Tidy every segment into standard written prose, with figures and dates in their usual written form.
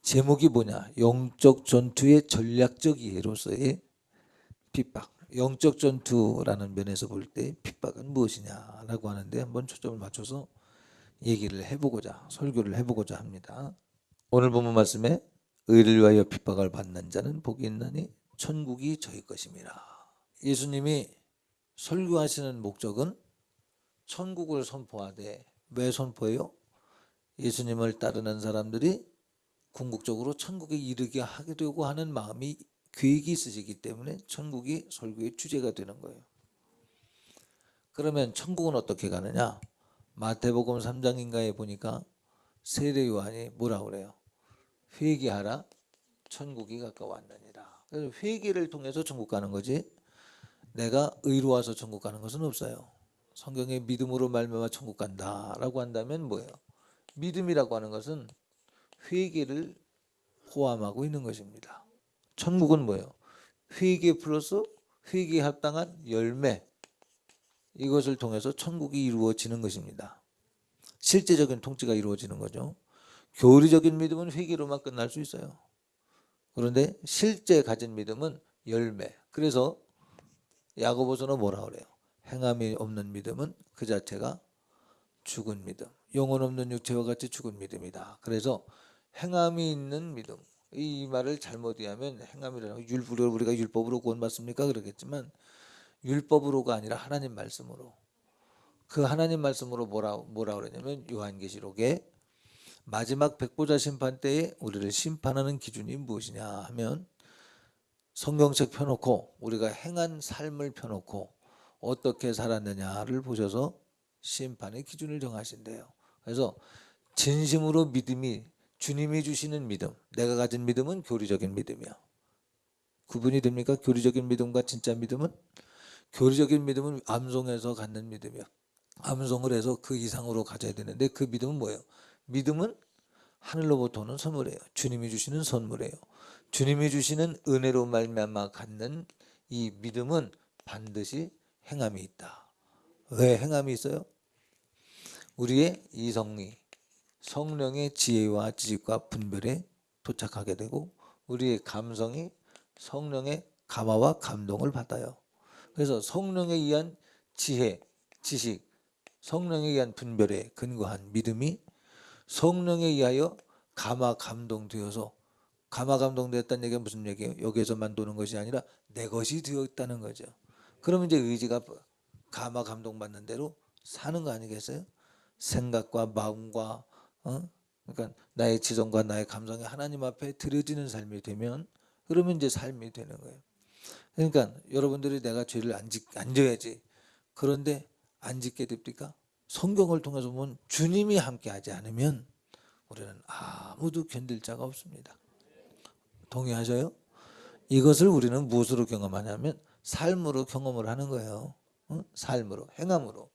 제목이 뭐냐? 영적 전투의 전략적 이해로서의 핍박. 영적 전투라는 면에서 볼 때 핍박은 무엇이냐라고 하는데 한번 초점을 맞춰서 얘기를 해보고자, 설교를 해보고자 합니다. 오늘 본문 말씀에 의를 위하여 핍박을 받는 자는 복이 있나니 천국이 저희 것임이라. 예수님이 설교하시는 목적은 천국을 선포하되, 왜 선포해요? 예수님을 따르는 사람들이 궁극적으로 천국에 이르게 하려고 하는 마음이, 계획이 있으시기 때문에 천국이 설교의 주제가 되는 거예요. 그러면 천국은 어떻게 가느냐? 마태복음 3장인가에 보니까 세례 요한이 뭐라 그래요? 회개하라, 천국이 가까웠느니라. 그래서 회개를 통해서 천국 가는 거지, 내가 의로워서 천국 가는 것은 없어요. 성경에 믿음으로 말미암아 천국 간다라고 한다면 뭐예요? 믿음이라고 하는 것은 회개를 포함하고 있는 것입니다. 천국은 뭐예요? 회개 플러스 회개에 합당한 열매, 이것을 통해서 천국이 이루어지는 것입니다. 실제적인 통치가 이루어지는 거죠. 교리적인 믿음은 회개로만 끝날 수 있어요. 그런데 실제 가진 믿음은 열매. 그래서 야고보서는 뭐라 그래요? 행함이 없는 믿음은 그 자체가 죽은 믿음, 영혼 없는 육체와 같이 죽은 믿음이다. 그래서 행함이 있는 믿음, 이 말을 잘못 이해하면 행함이라는 율법으로, 우리가 율법으로 구원받습니까? 그러겠지만 율법으로가 아니라 하나님 말씀으로, 그 하나님 말씀으로 뭐라 그러냐면 요한계시록에 마지막 백보자 심판 때에 우리를 심판하는 기준이 무엇이냐 하면 성경책 펴놓고 우리가 행한 삶을 펴놓고 어떻게 살았느냐를 보셔서 심판의 기준을 정하신대요. 그래서 진심으로 믿음이, 주님이 주시는 믿음, 내가 가진 믿음은 교리적인 믿음이야. 구분이 됩니까? 교리적인 믿음과 진짜 믿음은? 교리적인 믿음은 암송해서 갖는 믿음이야. 암송을 해서 그 이상으로 가져야 되는데, 그 믿음은 뭐예요? 믿음은 하늘로부터 오는 선물이에요. 주님이 주시는 선물이에요. 주님이 주시는 은혜로 말미암아 갖는 이 믿음은 반드시 행함이 있다. 왜 행함이 있어요? 우리의 이성이 성령의 지혜와 지식과 분별에 도착하게 되고, 우리의 감성이 성령의 감화와 감동을 받아요. 그래서 성령에 의한 지혜, 지식, 성령에 의한 분별에 근거한 믿음이 성령에 의하여 감화 감동되어서, 감화 감동되었다는 얘기가 무슨 얘기예요? 여기에서만 도는 것이 아니라 내 것이 되었다는 거죠. 그러면 이제 의지가 감화 감동받는 대로 사는 거 아니겠어요? 생각과 마음과 그러니까 나의 지성과 나의 감성이 하나님 앞에 드려지는 삶이 되면, 그러면 이제 삶이 되는 거예요. 그러니까 여러분들이 내가 죄를 안 져야지, 그런데 안 짓게 됩니까? 성경을 통해서 보면 주님이 함께하지 않으면 우리는 아무도 견딜 자가 없습니다. 동의하셔요? 이것을 우리는 무엇으로 경험하냐면 삶으로 경험을 하는 거예요. 삶으로, 행함으로.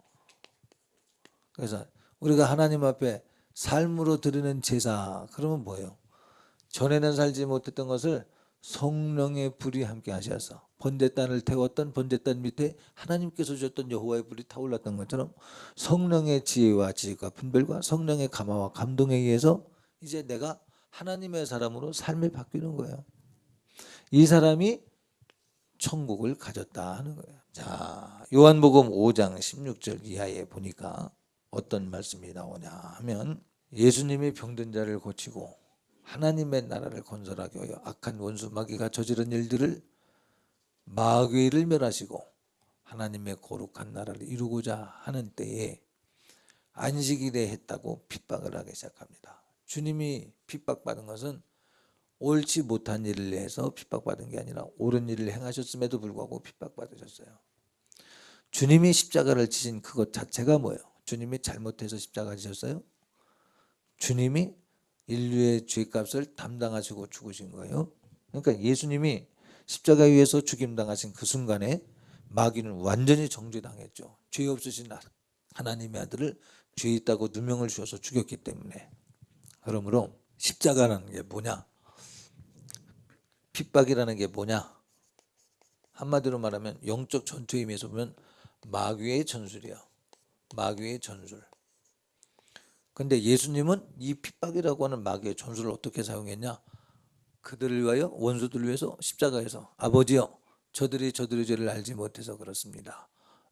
그래서 우리가 하나님 앞에 삶으로 드리는 제사, 그러면 뭐예요? 전에는 살지 못했던 것을 성령의 불이 함께 하셔서, 번제단을 태웠던 번제단 밑에 하나님께서 주셨던 여호와의 불이 타올랐던 것처럼 성령의 지혜와 지식과 분별과 성령의 감화와 감동에 의해서 이제 내가 하나님의 사람으로 삶이 바뀌는 거예요. 이 사람이 천국을 가졌다 하는 거예요. 자, 요한복음 5장 16절 이하에 보니까 어떤 말씀이 나오냐 하면, 예수님이 병든 자를 고치고 하나님의 나라를 건설하기 위하여 악한 원수 마귀가 저지른 일들을, 마귀를 멸하시고 하나님의 거룩한 나라를 이루고자 하는 때에 안식일에 했다고 핍박을 하기 시작합니다. 주님이 핍박받은 것은 옳지 못한 일을 해서 핍박받은 게 아니라 옳은 일을 행하셨음에도 불구하고 핍박받으셨어요. 주님이 십자가를 지신 그것 자체가 뭐예요? 주님이 잘못해서 십자가 지셨어요? 주님이 인류의 죄값을 담당하시고 죽으신 거예요. 그러니까 예수님이 십자가 위에서 죽임당하신 그 순간에 마귀는 완전히 정죄당했죠. 죄 없으신 하나님의 아들을 죄 있다고 누명을 주어서 죽였기 때문에. 그러므로 십자가라는 게 뭐냐? 핍박이라는 게 뭐냐? 한마디로 말하면 영적 전투의 의미에서 보면 마귀의 전술이야. 마귀의 전술. 근데 예수님은 이 핍박이라고 하는 마귀의 전술을 어떻게 사용했냐? 그들을 위하여, 원수들을 위해서 십자가에서 아버지여 저들이 죄를 알지 못해서 그렇습니다.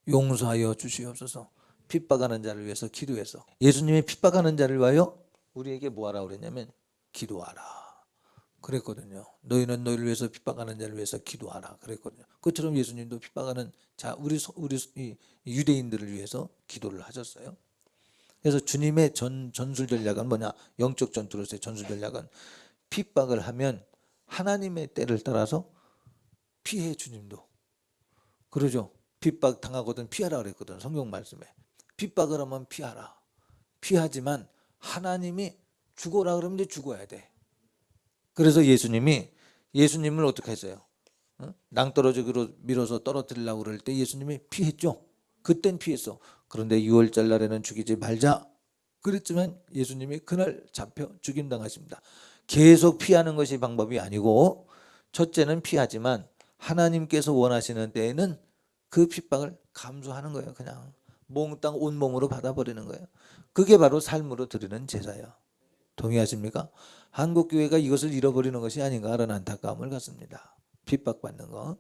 용서하여 주시옵소서. 핍박하는 자를 위해서 기도해서, 예수님이 핍박하는 자를 위하여 우리에게 뭐하라 그랬냐면 기도하라 그랬거든요. 너희는 너희를 위해서 핍박하는 자를 위해서 기도하라 그랬거든요. 그처럼 예수님도 핍박하는 자 우리 이 유대인들을 위해서 기도를 하셨어요. 그래서 주님의 전술 전략은 뭐냐? 영적 전투로서의 전술 전략은 핍박을 하면 하나님의 때를 따라서 피해. 주님도 그러죠. 핍박 당하거든 피하라 그랬거든. 성경 말씀에 핍박을 하면 피하라. 피하지만 하나님이 죽어라 그러면 이제 죽어야 돼. 그래서 예수님을 어떻게 했어요? 낭떠러지로 밀어서 떨어뜨리려고 그럴 때 예수님이 피했죠. 그땐 피했어. 그런데 6월절 날에는 죽이지 말자 그랬지만 예수님이 그날 잡혀 죽임당하십니다. 계속 피하는 것이 방법이 아니고, 첫째는 피하지만 하나님께서 원하시는 때에는 그 핍박을 감수하는 거예요. 그냥 몽땅 온몸으로 받아버리는 거예요. 그게 바로 삶으로 드리는 제사예요. 동의하십니까? 한국교회가 이것을 잃어버리는 것이 아닌가라는 안타까움을 갖습니다. 핍박받는 거.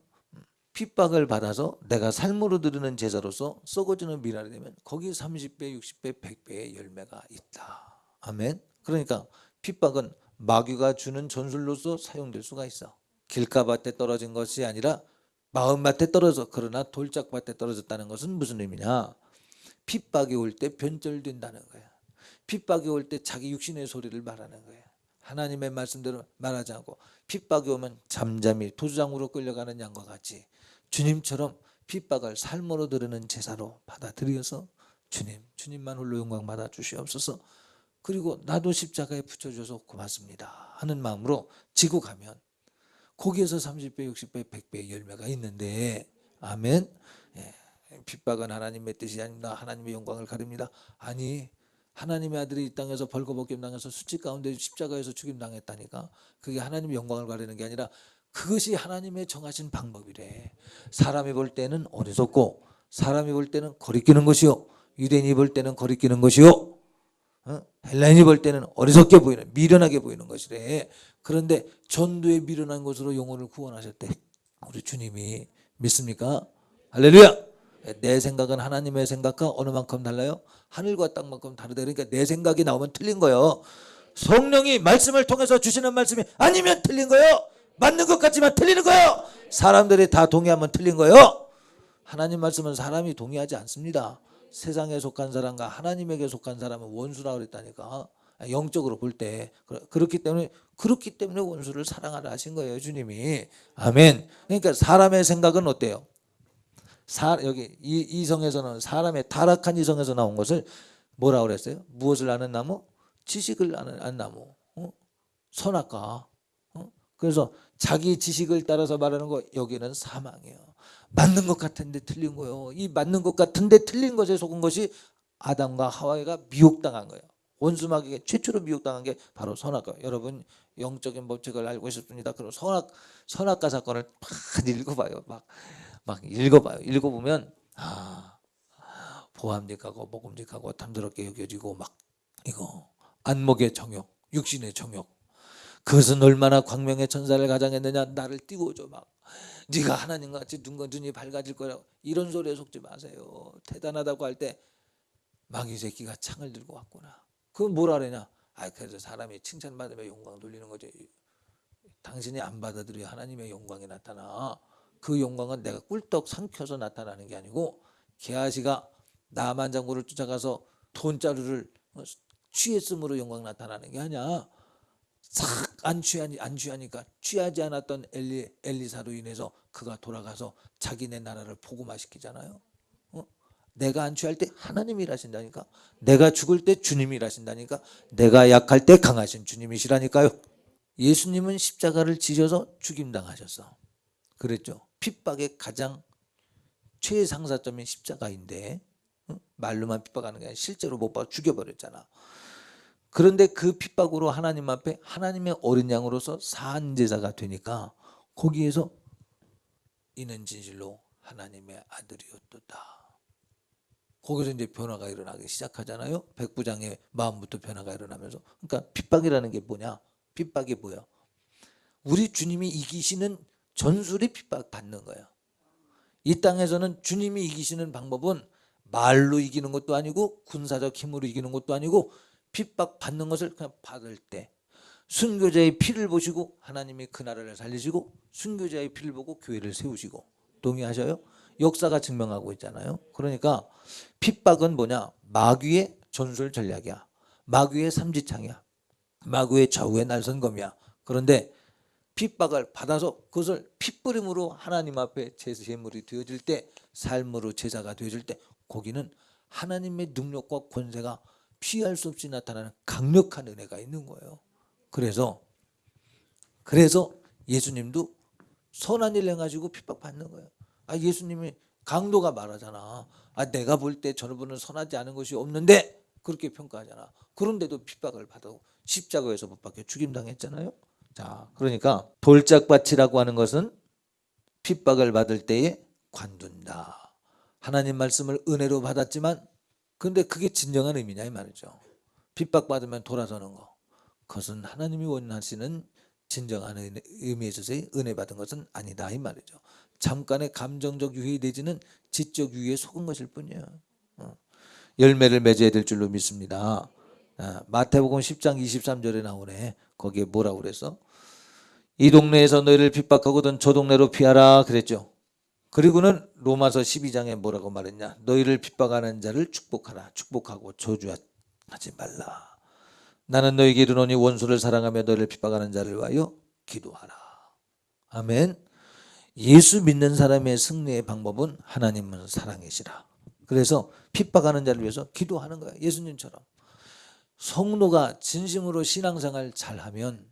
핍박을 받아서 내가 삶으로 드리는 제사로서 썩어지는 미랄이 되면 거기 30배, 60배, 100배의 열매가 있다. 아멘. 그러니까 핍박은 마귀가 주는 전술로서 사용될 수가 있어. 길가밭에 떨어진 것이 아니라 마음밭에 떨어져, 그러나 돌짝밭에 떨어졌다는 것은 무슨 의미냐? 핍박이 올 때 변절된다는 거야. 핍박이 올 때 자기 육신의 소리를 말하는 거야. 하나님의 말씀대로 말하지 않고 핍박이 오면 잠잠히 도주장으로 끌려가는 양과 같이 주님처럼 핍박을 삶으로 드리는 제사로 받아들여서 주님만 홀로 영광 받아 주시옵소서. 그리고 나도 십자가에 붙여줘서 고맙습니다 하는 마음으로 지고 가면 거기에서 30배, 60배, 100배의 열매가 있는데, 아멘. 예, 핍박은 하나님의 뜻이 아닙니다. 하나님의 영광을 가립니다. 아니, 하나님의 아들이 이 땅에서 벌거벗김 당해서 수치 가운데 십자가에서 죽임당했다니까. 그게 하나님의 영광을 가리는 게 아니라 그것이 하나님의 정하신 방법이래. 사람이 볼 때는 어리석고 사람이 볼 때는 거리끼는 것이요, 유대인이 볼 때는 거리끼는 것이요, 헬라인이 볼 때는 어리석게 보이는, 미련하게 보이는 것이래. 그런데 전도에 미련한 것으로 영혼을 구원하셨대. 우리 주님이. 믿습니까? 할렐루야. 내 생각은 하나님의 생각과 어느 만큼 달라요? 하늘과 땅만큼 다르다. 그러니까 내 생각이 나오면 틀린 거예요. 성령이 말씀을 통해서 주시는 말씀이 아니면 틀린 거예요. 맞는 것 같지만 틀리는 거예요. 사람들이 다 동의하면 틀린 거예요. 하나님 말씀은 사람이 동의하지 않습니다. 세상에 속한 사람과 하나님에게 속한 사람은 원수라 그랬다니까. 영적으로 볼 때. 그렇기 때문에 원수를 사랑하라 하신 거예요, 주님이. 아멘. 그러니까 사람의 생각은 어때요? 여기 이 성에서는 사람의 타락한 이성에서 나온 것을 뭐라 그랬어요? 무엇을 아는 나무? 지식을 아는 나무. 선악과. 그래서 자기 지식을 따라서 말하는 거, 여기는 사망이에요. 맞는 것 같은데 틀린 거예요. 이 맞는 것 같은데 틀린 것에 속은 것이 아담과 하와가 미혹당한 거예요. 원수마귀에게 최초로 미혹당한 게 바로 선악과. 여러분 영적인 법칙을 알고 싶습니다. 그럼 선악과 사건을 막 읽어봐요. 막 읽어봐요. 읽어보면 보암직하고 먹음직하고 탐스럽게 여겨지고 막 이거 안목의 정욕, 육신의 정욕. 그것은 얼마나 광명의 천사를 가장했느냐. 나를 띄워줘. 막 네가 하나님과 같이 눈이 밝아질 거라고. 이런 소리에 속지 마세요. 대단하다고 할 때 마귀 새끼가 창을 들고 왔구나. 그건 뭐라 그러냐? 그래서 사람이 칭찬받으면 영광 돌리는 거지. 당신이 안 받아들여 하나님의 영광이 나타나. 그 영광은 내가 꿀떡 삼켜서 나타나는 게 아니고, 게하시가 나만 장군을 쫓아가서 돈자루를 취했음으로 영광 나타나는 게 아니야. 싹 안 취하니까 취하지 않았던 엘리사로 인해서 그가 돌아가서 자기네 나라를 복음화시키잖아요. 내가 안 취할 때 하나님이 일하신다니까. 내가 죽을 때 주님이 일하신다니까. 내가 약할 때 강하신 주님이시라니까요. 예수님은 십자가를 지셔서 죽임당하셨어. 그랬죠. 핍박의 가장 최상사점인 십자가인데 말로만 핍박하는 게 아니라 실제로 못 박아 죽여버렸잖아. 그런데 그 핍박으로 하나님 앞에 하나님의 어린 양으로서 사한 제사가 되니까 거기에서 이는 진실로 하나님의 아들이었도다. 거기서 이제 변화가 일어나기 시작하잖아요. 백부장의 마음부터 변화가 일어나면서. 그러니까 핍박이라는 게 뭐냐? 핍박이 뭐야? 우리 주님이 이기시는 전술이 핍박받는 거예요. 이 땅에서는 주님이 이기시는 방법은 말로 이기는 것도 아니고 군사적 힘으로 이기는 것도 아니고 핍박받는 것을 그냥 받을 때 순교자의 피를 보시고 하나님이 그 나라를 살리시고 순교자의 피를 보고 교회를 세우시고. 동의하셔요? 역사가 증명하고 있잖아요. 그러니까 핍박은 뭐냐? 마귀의 전술 전략이야. 마귀의 삼지창이야. 마귀의 좌우의 날선검이야. 그런데 핍박을 받아서 그것을 핏부림으로 하나님 앞에 제물이 되어질 때, 삶으로 제사가 되어질 때 거기는 하나님의 능력과 권세가 피할 수 없이 나타나는 강력한 은혜가 있는 거예요. 그래서 예수님도 선한 일 행하시고 핍박받는 거예요. 예수님이 강도가 말하잖아. 내가 볼 때 저분은 선하지 않은 것이 없는데 그렇게 평가하잖아. 그런데도 핍박을 받고 십자가에서 못 박혀 죽임당했잖아요. 자, 그러니까 돌짝밭이라고 하는 것은 핍박을 받을 때에 관둔다. 하나님 말씀을 은혜로 받았지만 근데 그게 진정한 의미냐 이 말이죠. 핍박받으면 돌아서는 거. 그것은 하나님이 원하시는 진정한 의미에 있어서의 은혜 받은 것은 아니다 이 말이죠. 잠깐의 감정적 유익이 내지는 지적 유익에 속은 것일 뿐이야. 열매를 맺어야 될 줄로 믿습니다. 마태복음 10장 23절에 나오네. 거기에 뭐라고 그랬어? 이 동네에서 너희를 핍박하거든 저 동네로 피하라 그랬죠. 그리고는 로마서 12장에 뭐라고 말했냐? 너희를 핍박하는 자를 축복하라. 축복하고 저주하지 말라. 나는 너희에게 이르노니 원수를 사랑하며 너희를 핍박하는 자를 위하여 기도하라. 아멘. 예수 믿는 사람의 승리의 방법은 하나님은 사랑이시라. 그래서 핍박하는 자를 위해서 기도하는 거야. 예수님처럼. 성도가 진심으로 신앙생활 잘하면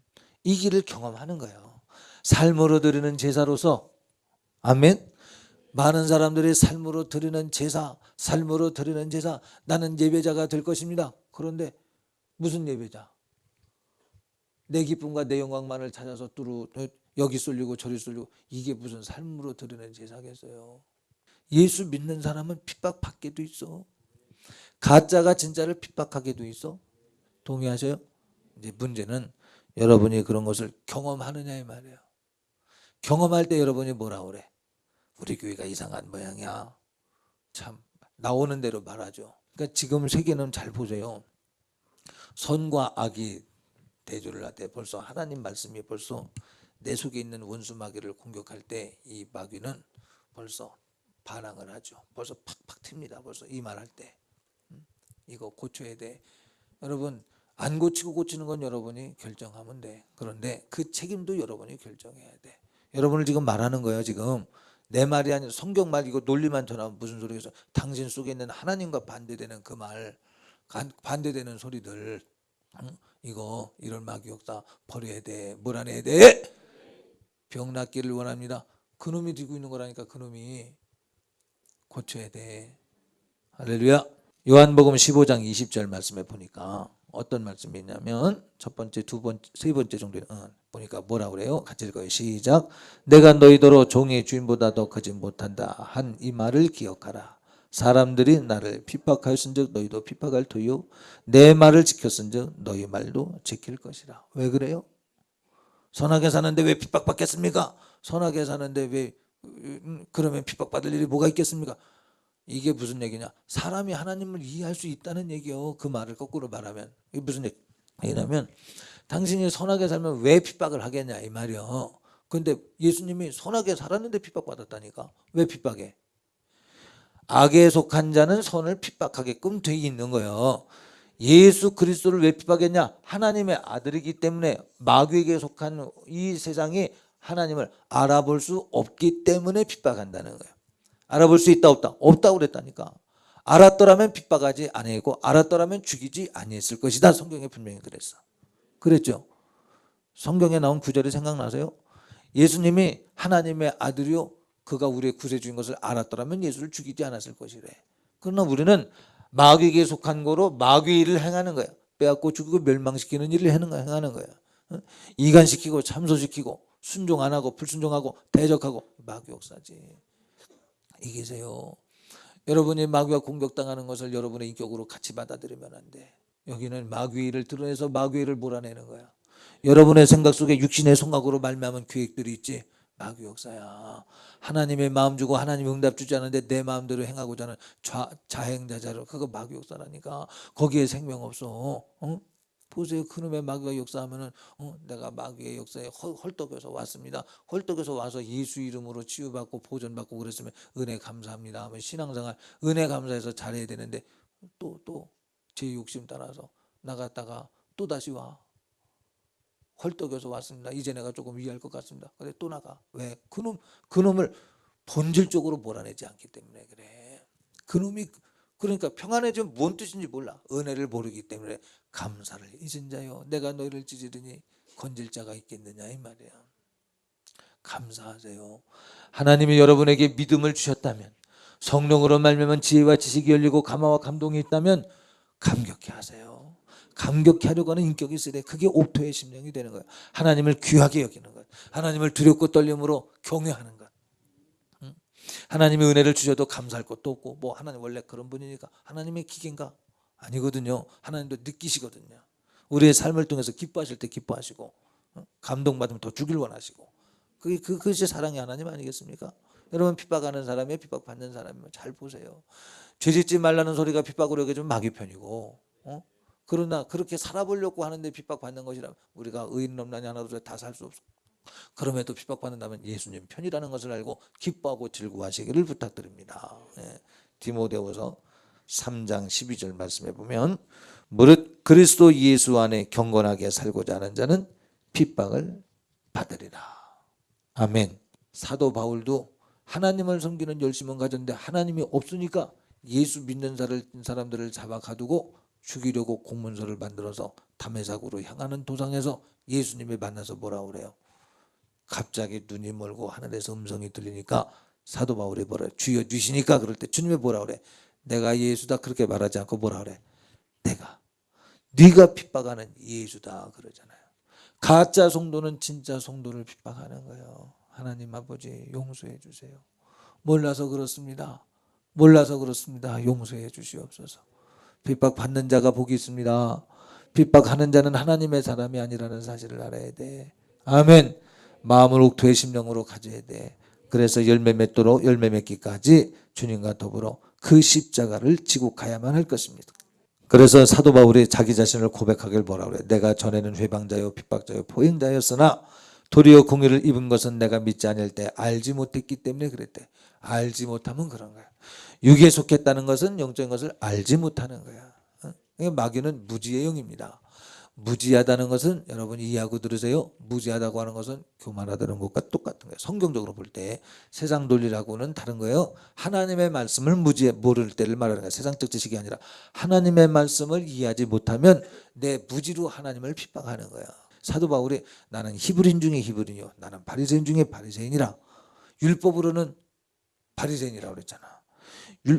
이 길을 경험하는 거예요. 삶으로 드리는 제사로서. 아멘. 많은 사람들이 삶으로 드리는 제사, 삶으로 드리는 제사, 나는 예배자가 될 것입니다. 그런데 무슨 예배자? 내 기쁨과 내 영광만을 찾아서 여기 쏠리고 저리 쏠리고, 이게 무슨 삶으로 드리는 제사겠어요? 예수 믿는 사람은 핍박받게도 있어. 가짜가 진짜를 핍박하게도 있어. 동의하셔요? 이제 문제는 여러분이 그런 것을 경험하느냐 이 말이에요. 경험할 때 여러분이 뭐라 그래? 우리 교회가 이상한 모양이야. 참 나오는 대로 말하죠. 그러니까 지금 세계는 잘 보세요. 선과 악이 대조를 할 때 벌써 하나님 말씀이 벌써 내 속에 있는 원수 마귀를 공격할 때 이 마귀는 벌써 반항을 하죠. 벌써 팍팍 튑니다. 벌써 이 말할 때 이거 고쳐야 돼. 여러분 안 고치고 고치는 건 여러분이 결정하면 돼. 그런데 그 책임도 여러분이 결정해야 돼. 여러분을 지금 말하는 거예요. 지금 내 말이 아니라 성경 말, 이거 논리만 전하면 무슨 소리겠어. 당신 속에 있는 하나님과 반대되는 그 말, 반대되는 소리들, 이거 이런 마귀 역사 버려야 돼. 뭘 안 해야 돼? 병 낫기를 원합니다. 그놈이 들고 있는 거라니까. 그놈이 고쳐야 돼. 할렐루야. 요한복음 15장 20절 말씀에 보니까 어떤 말씀이 있냐면 첫 번째, 두 번째, 세 번째 정도에 보니까 뭐라 그래요? 같이 읽어요. 시작. 내가 너희더러 종의 주인보다 더 크지 못한다 한 이 말을 기억하라. 사람들이 나를 핍박하였은즉 너희도 핍박할 터이요 내 말을 지켰은즉 너희 말도 지킬 것이라. 왜 그래요? 선하게 사는데 왜 핍박받겠습니까? 선하게 사는데 왜 그러면 핍박받을 일이 뭐가 있겠습니까? 이게 무슨 얘기냐? 사람이 하나님을 이해할 수 있다는 얘기요. 그 말을 거꾸로 말하면 이게 무슨 얘기냐면 당신이 선하게 살면 왜 핍박을 하겠냐 이 말이요. 그런데 예수님이 선하게 살았는데 핍박받았다니까. 왜 핍박해? 악에 속한 자는 선을 핍박하게끔 돼 있는 거예요. 예수 그리스도를 왜 핍박했냐? 하나님의 아들이기 때문에. 마귀에게 속한 이 세상이 하나님을 알아볼 수 없기 때문에 핍박한다는 거예요. 알아볼 수 있다 없다? 없다고 그랬다니까. 알았더라면 핍박하지 아니했고 알았더라면 죽이지 아니했을 것이다. 성경에 분명히 그랬어. 그랬죠. 성경에 나온 구절이 생각나세요? 예수님이 하나님의 아들이요 그가 우리의 구세주인 것을 알았더라면 예수를 죽이지 않았을 것이래. 그러나 우리는 마귀에게 속한 거로 마귀 일을 행하는 거야. 빼앗고 죽이고 멸망시키는 일을 행하는 거야. 이간시키고 참소시키고 순종 안 하고 불순종하고 대적하고 마귀 역사지. 이기세요. 여러분이 마귀와 공격당하는 것을 여러분의 인격으로 같이 받아들이면 안 돼. 여기는 마귀를 드러내서 마귀를 몰아내는 거야. 여러분의 생각 속에 육신의 성각으로 말미암은 계획들이 있지. 마귀 역사야. 하나님의 마음 주고 하나님 응답 주지 않는데 내 마음대로 행하고자 하는 자행자자로, 그거 마귀 역사라니까. 거기에 생명 없어. 보세요. 그놈의 마귀가 역사하면은 내가 마귀의 역사에 헐떡여서 왔습니다. 헐떡여서 와서 예수 이름으로 치유받고 보존받고 그랬으면 은혜 감사합니다 하면 신앙생활 은혜 감사해서 잘해야 되는데 또 제 욕심 따라서 나갔다가 또 다시 와. 헐떡여서 왔습니다. 이제 내가 조금 위할 것 같습니다. 근데 또 나가. 왜? 그놈을 본질적으로 몰아내지 않기 때문에 그래. 그놈이 그러니까 평안해지면 뭔 뜻인지 몰라. 은혜를 모르기 때문에. 감사를 잊은 자요, 내가 너희를 찢으리니 건질 자가 있겠느냐 이 말이야. 감사하세요. 하나님이 여러분에게 믿음을 주셨다면, 성령으로 말미암은 지혜와 지식이 열리고 감화와 감동이 있다면 감격해 하세요. 감격해 하려고 하는 인격이 있어야 돼. 그게 옥토의 심령이 되는 거야. 하나님을 귀하게 여기는 것, 하나님을 두렵고 떨림으로 경외하는 것. 하나님의 은혜를 주셔도 감사할 것도 없고, 뭐 하나님 원래 그런 분이니까 하나님의 기계인가? 아니거든요. 하나님도 느끼시거든요. 우리의 삶을 통해서 기뻐하실 때 기뻐하시고, 감동받으면 더 주길 원하시고, 그것이 사랑의 하나님 아니겠습니까? 여러분, 핍박하는 사람이 핍박받는 사람이면 잘 보세요. 죄짓지 말라는 소리가 핍박으로 여겨지면 마귀 편이고, 그러나 그렇게 살아보려고 하는데 핍박받는 것이라면 우리가 의인 없나니 하나도 다 살 수 없어. 그럼에도 핍박받는다면 예수님 편이라는 것을 알고 기뻐하고 즐거워하시기를 부탁드립니다. 디모데후서 3장 12절 말씀해 보면, 무릇 그리스도 예수 안에 경건하게 살고자 하는 자는 핍박을 받으리라. 아멘. 사도 바울도 하나님을 섬기는 열심은 가졌는데 하나님이 없으니까 예수 믿는 사람들을 잡아 가두고 죽이려고 공문서를 만들어서 다메섹으로 향하는 도상에서 예수님을 만나서 뭐라 그래요? 갑자기 눈이 멀고 하늘에서 음성이 들리니까 사도 바울이 뭐라 그래? 주여 주시니까. 그럴 때 주님이 뭐라 그래? 내가 예수다 그렇게 말하지 않고 뭐라 그래? 네가 핍박하는 예수다 그러잖아요. 가짜 성도는 진짜 성도를 핍박하는 거예요. 하나님 아버지 용서해 주세요. 몰라서 그렇습니다. 용서해 주시옵소서. 핍박받는 자가 복이 있습니다. 핍박하는 자는 하나님의 사람이 아니라는 사실을 알아야 돼. 아멘. 마음을 옥토의 심령으로 가져야 돼. 그래서 열매 맺도록 열매 맺기까지 주님과 더불어 그 십자가를 지고 가야만 할 것입니다. 그래서 사도 바울이 자기 자신을 고백하길 뭐라 그래? 내가 전에는 회방자요 핍박자요 포행자였으나 도리어 공의를 입은 것은 내가 믿지 않을 때 알지 못했기 때문에 그랬대. 알지 못하면 그런 거야. 육에 속했다는 것은 영적인 것을 알지 못하는 거야. 마귀는 무지의 영입니다. 무지하다는 것은 여러분이 이해하고 들으세요. 무지하다고 하는 것은 교만하다는 것과 똑같은 거예요. 성경적으로 볼 때 세상 논리라고는 다른 거예요. 하나님의 말씀을 모를 때를 말하는 거예요. 세상적 지식이 아니라 하나님의 말씀을 이해하지 못하면 내 무지로 하나님을 핍박하는 거야. 사도 바울이 나는 히브리인 중에 히브리인이요 나는 바리새인 중에 바리새인이라. 율법으로는 바리새인이라고 그랬잖아.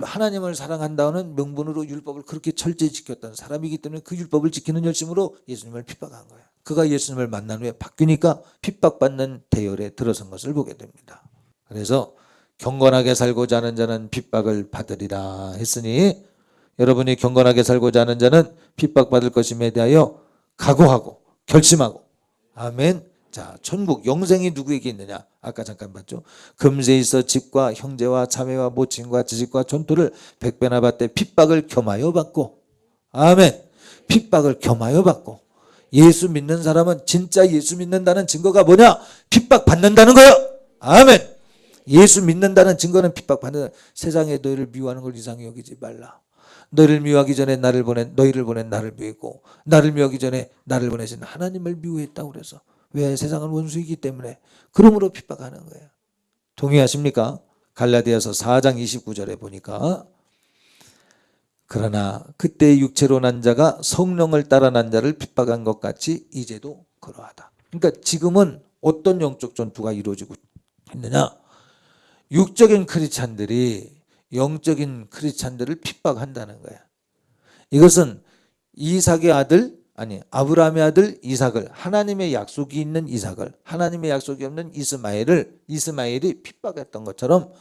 하나님을 사랑한다는 명분으로 율법을 그렇게 철저히 지켰던 사람이기 때문에 그 율법을 지키는 열심으로 예수님을 핍박한 거예요. 그가 예수님을 만난 후에 바뀌니까 핍박받는 대열에 들어선 것을 보게 됩니다. 그래서 경건하게 살고자 하는 자는 핍박을 받으리라 했으니, 여러분이 경건하게 살고자 하는 자는 핍박받을 것임에 대하여 각오하고 결심하고, 아멘. 자, 천국 영생이 누구에게 있느냐? 아까 잠깐 봤죠. 금세에 있어 집과 형제와 자매와 모친과 지식과 전토를 100배나 받되 핍박을 겸하여 받고, 아멘. 핍박을 겸하여 받고. 예수 믿는 사람은 진짜 예수 믿는다는 증거가 뭐냐? 핍박 받는다는 거예요. 아멘. 예수 믿는다는 증거는 핍박 받는다. 세상에 너희를 미워하는 걸 이상히 여기지 말라. 너희를 미워하기 전에 너희를 보낸 나를 미워했고, 나를 미워하기 전에 나를 보내신 하나님을 미워했다고 그래서. 왜? 세상은 원수이기 때문에. 그러므로 핍박하는 거예요. 동의하십니까? 갈라디아서 4장 29절에 보니까, 그러나 그때 육체로 난 자가 성령을 따라 난 자를 핍박한 것 같이 이제도 그러하다. 그러니까 지금은 어떤 영적 전투가 이루어지고 있느냐? 육적인 크리스찬들이 영적인 크리스찬들을 핍박한다는 거야. 이것은 이삭의 아들 아브라함의 아들 이삭을, 하나님의 약속이 있는 이삭을, 하나님의 약속이 없는 이스마엘이 핍박했던 것처럼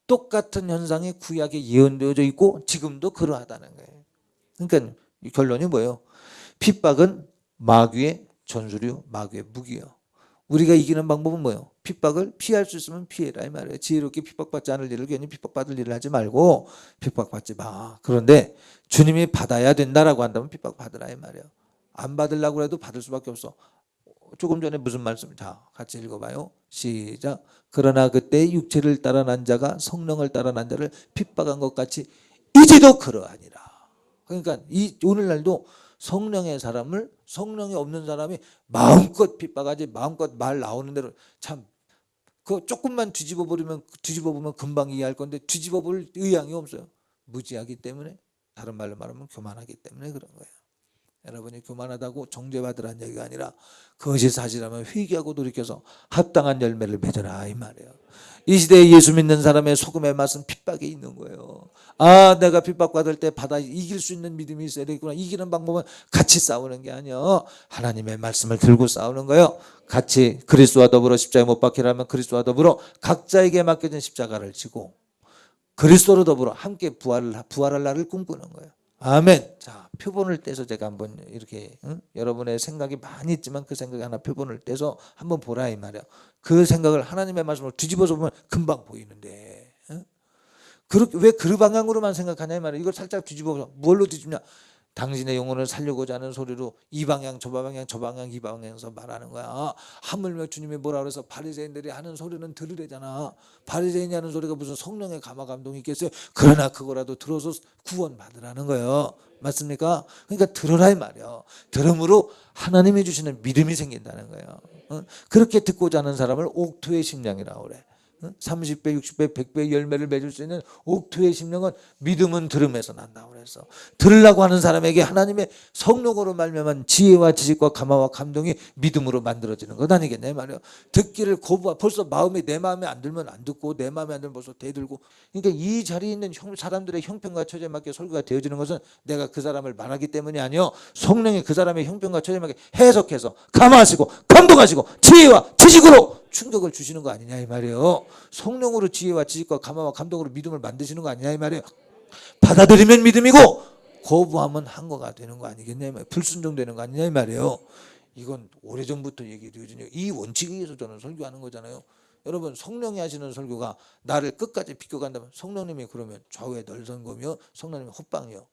똑같은 현상이 구약에 예언되어져 있고 지금도 그러하다는 거예요. 그러니까 결론이 뭐예요? 핍박은 마귀의 전술이요, 마귀의 무기요. 우리가 이기는 방법은 뭐예요? 핍박을 피할 수 있으면 피해라 이 말이에요. 지혜롭게 핍박받지 않을 일을 괜히 핍박받을 일을 하지 말고 핍박받지 마. 그런데 주님이 받아야 된다라고 한다면 핍박받으라 이 말이에요. 안 받으려고 해도 받을 수밖에 없어. 조금 전에 무슨 말씀? 자, 같이 읽어봐요. 시작. 그러나 그때 육체를 따라 난 자가 성령을 따라 난 자를 핍박한 것 같이 이제도 그러하니라. 그러니까 오늘날도 성령의 없는 사람이 마음껏 핍박하지, 마음껏 말 나오는 대로, 참 그거 조금만 뒤집어 보면 금방 이해할 건데 뒤집어 볼 의향이 없어요. 무지하기 때문에, 다른 말로 말하면 교만하기 때문에 그런 거예요. 여러분이 교만하다고 정죄받으라는 얘기가 아니라 그것이 사실이라면 회개하고 돌이켜서 합당한 열매를 맺어라 이 말이에요. 이 시대에 예수 믿는 사람의 소금의 맛은 핍박에 있는 거예요. 아, 내가 핍박받을 때 받아 이길 수 있는 믿음이 있어야 되겠구나. 이기는 방법은 같이 싸우는 게 아니에요. 하나님의 말씀을 들고 싸우는 거예요. 같이 그리스도와 더불어 십자가에 못 박히라면 그리스도와 더불어 각자에게 맡겨진 십자가를 지고 그리스도로 더불어 함께 부활할 날을 꿈꾸는 거예요. 아멘. 자, 표본을 떼서 제가 한번 이렇게 여러분의 생각이 많이 있지만 그 생각이 하나 표본을 떼서 한번 보라 이 말이야. 그 생각을 하나님의 말씀으로 뒤집어서 보면 금방 보이는데 왜 그 방향으로만 생각하냐 이 말이야. 이걸 살짝 뒤집어서 뭘로 뒤집냐. 당신의 영혼을 살려고자 하는 소리로 이 방향 저 방향 저 방향 이 방향에서 말하는 거야. 하물며 주님이 뭐라 그래서 바리새인들이 하는 소리는 들으래잖아. 바리새인이 하는 소리가 무슨 성령의 감화 감동이 있겠어요. 그러나 그거라도 들어서 구원 받으라는 거예요. 맞습니까? 그러니까 들어라 이 말이야. 들음으로 하나님이 주시는 믿음이 생긴다는 거예요. 그렇게 듣고자 하는 사람을 옥토의 심령이라고 그래. 30배, 60배, 100배 열매를 맺을 수 있는 옥토의 심령은 믿음은 들음에서 난다고 그래서 들으려고 하는 사람에게 하나님의 성령으로 말미암은 지혜와 지식과 감화와 감동이 믿음으로 만들어지는 것 아니겠냐 말이에요. 듣기를 거부하 벌써 내 마음에 안 들면 안 듣고 내 마음에 안 들면 벌써 대들고. 그러니까 이 자리에 있는 사람들의 형편과 처지에 맞게 설교가 되어지는 것은 내가 그 사람을 말하기 때문이 아니요, 성령이 그 사람의 형편과 처지에 맞게 해석해서 감화하시고 감동하시고 지혜와 지식으로 충격을 주시는 거 아니냐 이 말이에요. 성령으로 지혜와 지식과 감화와 감동으로 믿음을 만드시는 거 아니냐 이 말이에요. 받아들이면 믿음이고 거부하면 항거가 되는 거 아니겠냐 이 말이에요. 불순종되는 거 아니냐 이 말이에요. 이건 오래전부터 얘기되어진 이 원칙에 의해서 저는 설교하는 거잖아요. 여러분, 성령이 하시는 설교가 나를 끝까지 비껴간다면 성령님이 그러면 좌우에 널선거며 성령님이 헛방이요.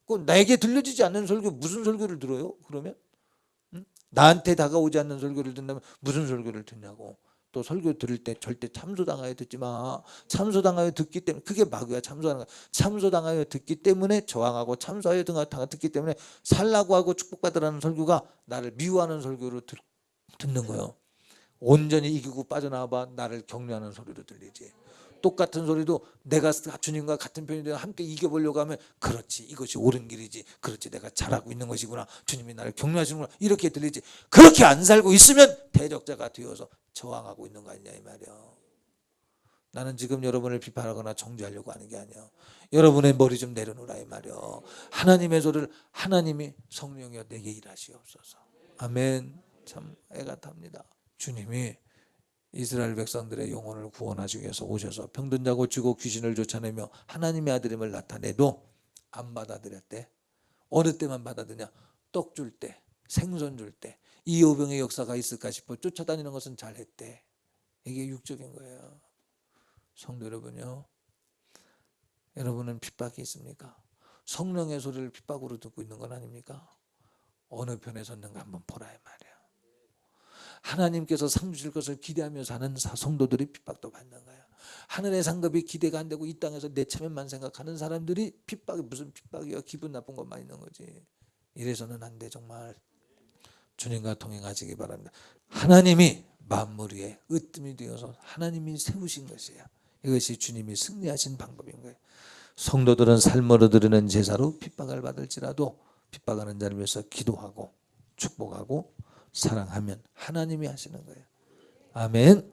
그 나에게 들려지지 않는 설교 무슨 설교를 들어요? 그러면 나한테 다가오지 않는 설교를 듣는다면 무슨 설교를 듣냐고. 또 설교 들을 때 절대 참소당하여 듣지 마. 참소당하여 듣기 때문에 그게 마귀가 참소하는 거야. 참소당하여 듣기 때문에 저항하고 참소하여 듣기 때문에 살라고 하고 축복받으라는 설교가 나를 미워하는 설교로 듣는 거예요. 온전히 이기고 빠져나와봐 나를 격려하는 소리로 들리지. 똑같은 소리도 내가 주님과 같은 편이 되어 함께 이겨보려고 하면 그렇지, 이것이 옳은 길이지, 그렇지, 내가 잘하고 있는 것이구나, 주님이 나를 격려하시는구나, 이렇게 들리지. 그렇게 안 살고 있으면 대적자가 되어서 저항하고 있는 거 아니냐 이 말이야. 나는 지금 여러분을 비판하거나 정죄하려고 하는 게 아니야. 여러분의 머리 좀 내려놓으라 이 말이야. 하나님의 소리를 하나님이 성령이여 내게 일하시옵소서. 아멘. 참 애가 탑니다. 주님이 이스라엘 백성들의 영혼을 구원하시기 위해서 오셔서 병든 자 고치고 귀신을 쫓아내며 하나님의 아들임을 나타내도 안 받아들였대. 어느 때만 받아들냐? 떡 줄 때, 생선 줄 때, 이 오병의 역사가 있을까 싶어 쫓아다니는 것은 잘했대. 이게 육적인 거예요. 성도 여러분요, 여러분은 핍박이 있습니까? 성령의 소리를 핍박으로 듣고 있는 건 아닙니까? 어느 편에 섰는가 한번 보라 이 말이에요. 하나님께서 상 주실 것을 기대하며 사는 성도들이 핍박도 받는 거예요. 하늘의 상급이 기대가 안 되고 이 땅에서 내 체면만 생각하는 사람들이 핍박이 무슨 핍박이야. 기분 나쁜 것만 있는 거지. 이래서는 안 돼. 정말 주님과 동행하시기 바랍니다. 하나님이 만물 위에 으뜸이 되어서 하나님이 세우신 것이에요. 이것이 주님이 승리하신 방법인 거예요. 성도들은 삶으로 드리는 제사로 핍박을 받을지라도 핍박하는 자를 위해서 기도하고 축복하고 사랑하면 하나님이 하시는 거예요. 아멘.